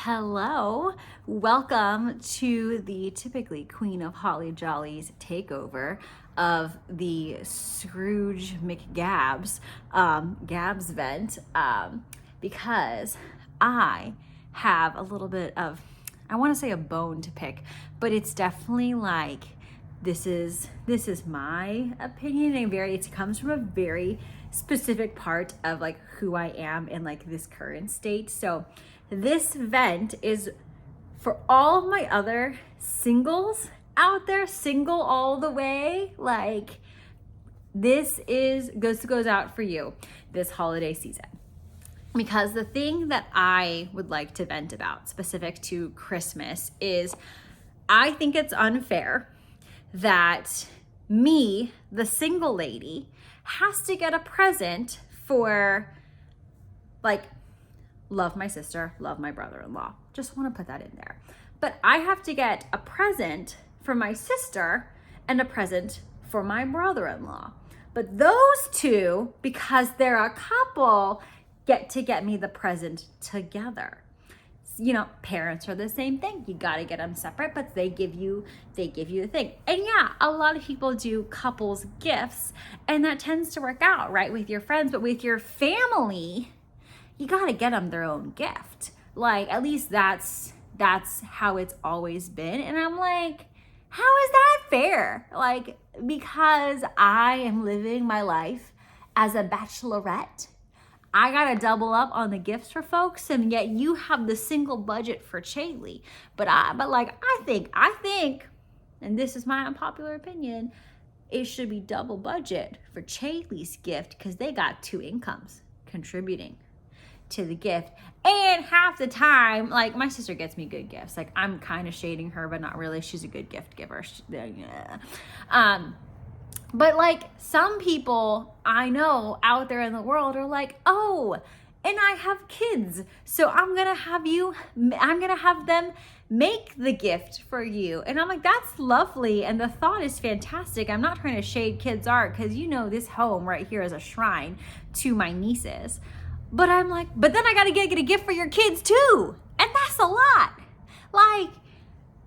Hello, welcome to the typically Queen of Holly Jolly's takeover of the Scrooge McGabs, Gabzvent, because I have a little bit of, I want to say a bone to pick, but it's definitely like, this is my opinion, and it comes from a very specific part of like who I am in like this current state. So this vent is for all of my other singles out there, single all the way. Like, this goes out for you this holiday season. Because the thing that I would like to vent about specific to Christmas is I think it's unfair that me, the single lady, has to get a present for, like, love my sister, love my brother-in-law. Just want to put that in there. But I have to get a present for my sister and a present for my brother-in-law. But those two, because they're a couple, get me the present together. You know, parents are the same thing. You got to get them separate, but they give you the thing. And yeah, a lot of people do couples gifts, and that tends to work out, right, with your friends. But with your family, you got to get them their own gift. Like, at least that's how it's always been. And I'm like, how is that fair? Like, because I am living my life as a bachelorette, I gotta double up on the gifts for folks, and yet you have the single budget for Chaley. But I think, and this is my unpopular opinion, it should be double budget for Chaley's gift, because they got two incomes contributing to the gift. And half the time, like, my sister gets me good gifts. Like, I'm kind of shading her, but not really. She's a good gift giver. But like, some people I know out there in the world are like, oh, and I have kids, so I'm gonna have them make the gift for you. And I'm like, that's lovely, and the thought is fantastic. I'm not trying to shade kids' art, because you know this home right here is a shrine to my nieces. But I'm like, but then I gotta get a gift for your kids too, and that's a lot. Like,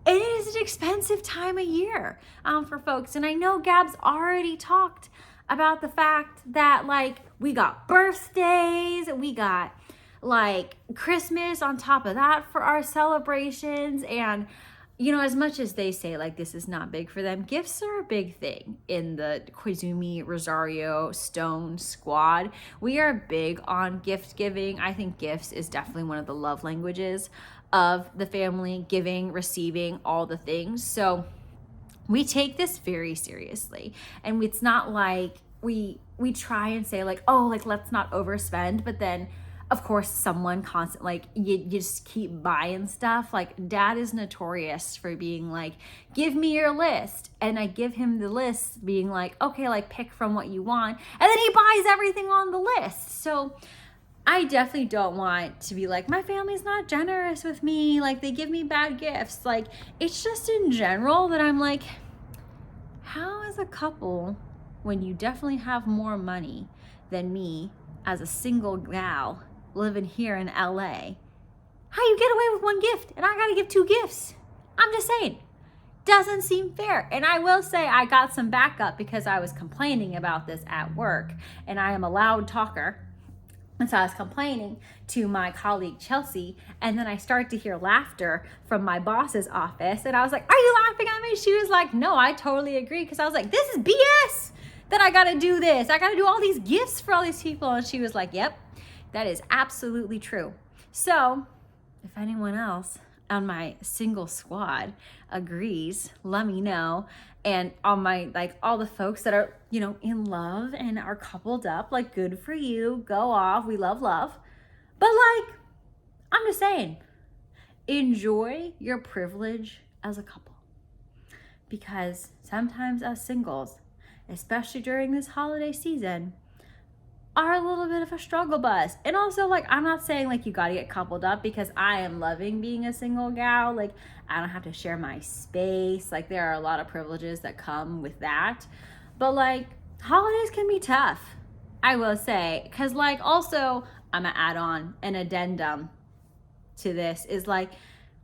it is an expensive time of year for folks. And I know Gab's already talked about the fact that, like, we got birthdays, we got like Christmas on top of that for our celebrations. And, you know, as much as they say like this is not big for them, gifts are a big thing in the Koizumi Rosario Stone squad. We are big on gift giving. I think gifts is definitely one of the love languages of the family, giving, receiving, all the things. So we take this very seriously. And it's not like we try and say like, oh, like, let's not overspend. But then, of course, someone constant, like, you just keep buying stuff. Like, Dad is notorious for being like, give me your list. And I give him the list being like, okay, like, pick from what you want. And then he buys everything on the list. So I definitely don't want to be like, my family's not generous with me, like, they give me bad gifts. Like, it's just in general that I'm like, how as a couple, when you definitely have more money than me as a single gal living here in LA, how you get away with one gift and I gotta give two gifts? I'm just saying, doesn't seem fair. And I will say I got some backup, because I was complaining about this at work, and I am a loud talker. And so I was complaining to my colleague Chelsea, and then I started to hear laughter from my boss's office, and I was like, are you laughing at me? She was like, no, I totally agree, because I was like, this is BS that I gotta do this. I gotta do all these gifts for all these people. And she was like, yep, that is absolutely true. So if anyone else on my single squad agrees, let me know. And on my, like, all the folks that are, you know, in love and are coupled up, like, good for you, go off, we love love. But like, I'm just saying, enjoy your privilege as a couple, because sometimes us singles, especially during this holiday season, are a little bit of a struggle bus. And also, like, I'm not saying like you gotta get coupled up, because I am loving being a single gal. Like, I don't have to share my space. Like, there are a lot of privileges that come with that. But like, holidays can be tough, I will say, because like, also I'm gonna add on an addendum. to this is like,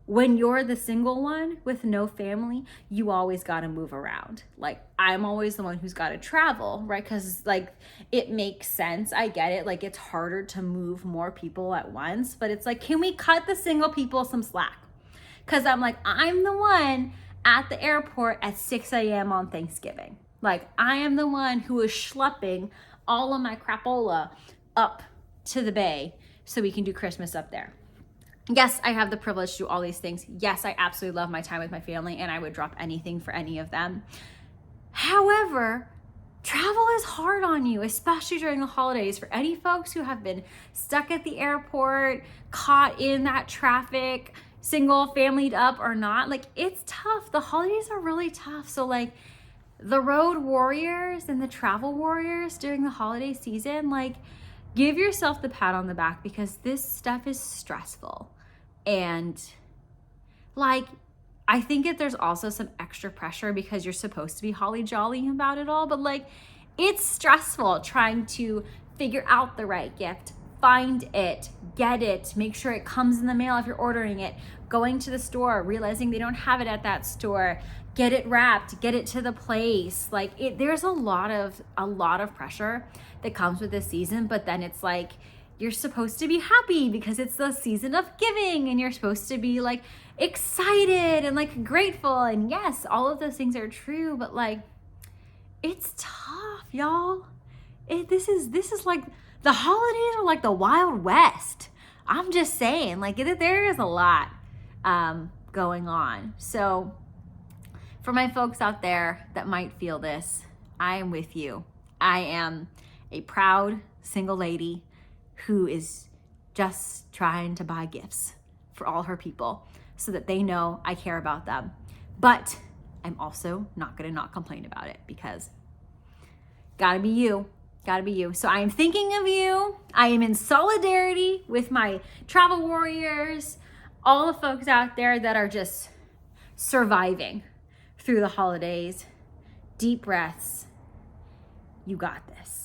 when you're the single one with no family, you always got to move around. Like, I'm always the one who's got to travel, right? Because like, it makes sense. I get it. Like, it's harder to move more people at once, but it's like, can we cut the single people some slack? Because I'm like, I'm the one at the airport at 6 a.m. on Thanksgiving. Like, I am the one who is schlepping all of my crapola up to the bay so we can do Christmas up there. Yes, I have the privilege to do all these things. Yes, I absolutely love my time with my family, and I would drop anything for any of them. However, travel is hard on you, especially during the holidays. For any folks who have been stuck at the airport, caught in that traffic, single, familyed up or not, like, it's tough. The holidays are really tough. So like, the road warriors and the travel warriors during the holiday season, like, give yourself the pat on the back, because this stuff is stressful. And like, I think that there's also some extra pressure because you're supposed to be holly jolly about it all, but like, it's stressful trying to figure out the right gift, find it, get it, make sure it comes in the mail if you're ordering it, going to the store, realizing they don't have it at that store, get it wrapped, get it to the place. Like, there's a lot of pressure that comes with this season, but then it's like, you're supposed to be happy because it's the season of giving, and you're supposed to be like excited and like grateful. And yes, all of those things are true, but like, it's tough, y'all. This is like, the holidays are like the Wild West. I'm just saying, like, there is a lot going on. So for my folks out there that might feel this, I am with you. I am a proud single lady who is just trying to buy gifts for all her people so that they know I care about them. But I'm also not gonna not complain about it, because gotta be you. So I am thinking of you. I am in solidarity with my travel warriors, all the folks out there that are just surviving through the holidays. Deep breaths. You got this.